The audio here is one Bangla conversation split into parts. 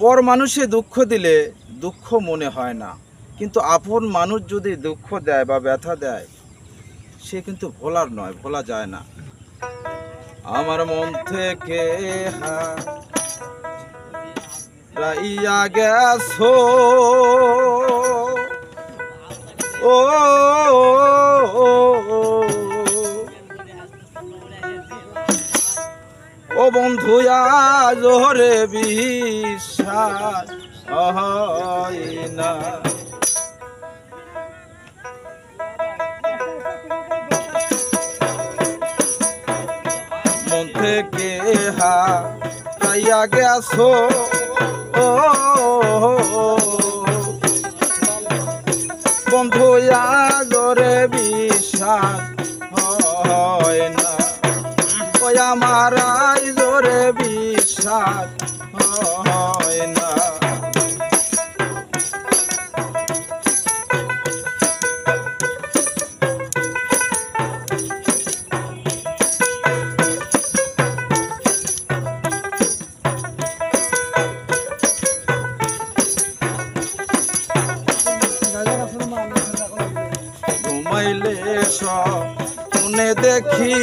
পর মানুষে দুঃখ দিলে দুঃখ মনে হয় না, কিন্তু আপন মানুষ যদি দুঃখ দেয় বা ব্যথা দেয় সে কিন্তু ভোলার নয়, ভোলা যায় না। আমার মন থেকে হারাইয়া গেছো ও ও বন্ধু আজ রে বিশ্বাস হয় না। মন থেকে হারাইয়া গেছো ও বন্ধু আজ রে বিশ্বাস হয় না। ওই আমার আজ রে বিশ্বাস হয় না। ঘুমাইলে স্বপ্নে দেখি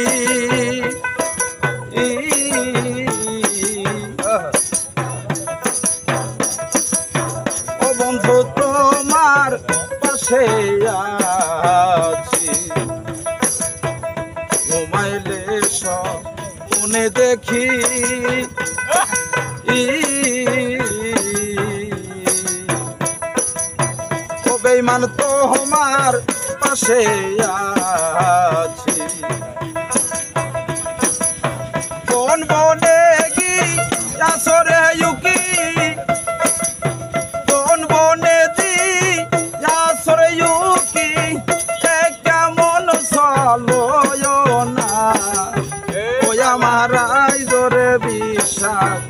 ও বন্ধু তোমার পাশে আছি। ঘুমাইলে স্বপ্নে দেখি ও বেঈমান তোমার পাশে আছি। কোন বনে গিয়াছো রে ইউকি, কোন বনে গিয়াছো রে ইউকি, কেমন চলো না। ওই আমার আজ রে বিশ্বাস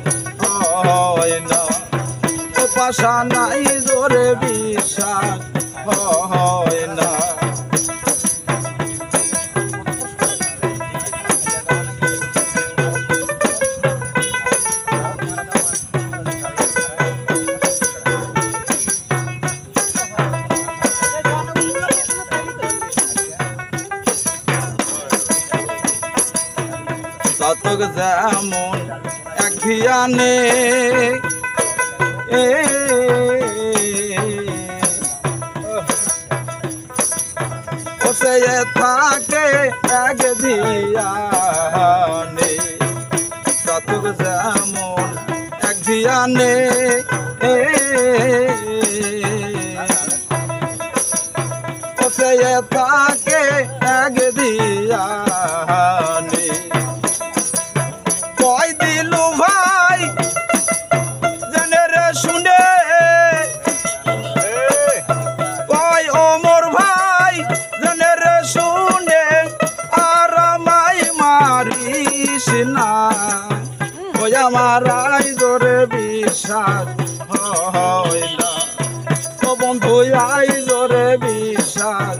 হয় না। ও পাশা নাই জোরে বিশ্বাস হয় না। জাতক যেমন এক ধিয়ানে বসে থাকে এক ধিয়ানে। জাতক যেমন এক ধিয়ানে বসে থাকে এক ধিয়ানে। কয় দিলু ভাই জেনে রে শুনে, কয় ওমর ভাই জেনে রে শুনে, আর আমায় মারিস না। ওই আমার আজ রে বিশ্বাস হয় না। ও বন্ধু আজ রে বিশ্বাস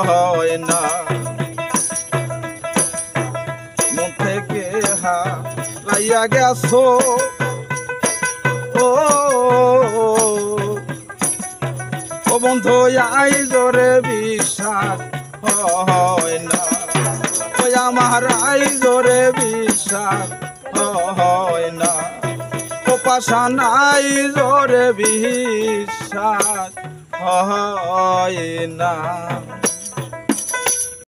হয় না। মন থেকে হারাইয়া গেছো ও বন্ধু আজ রে বিশ্বাস হয় না। ওই আমার আজ রে বিশ্বাস হয় না। ও পাশা নাই জোরে বিশ্বাস হয় না।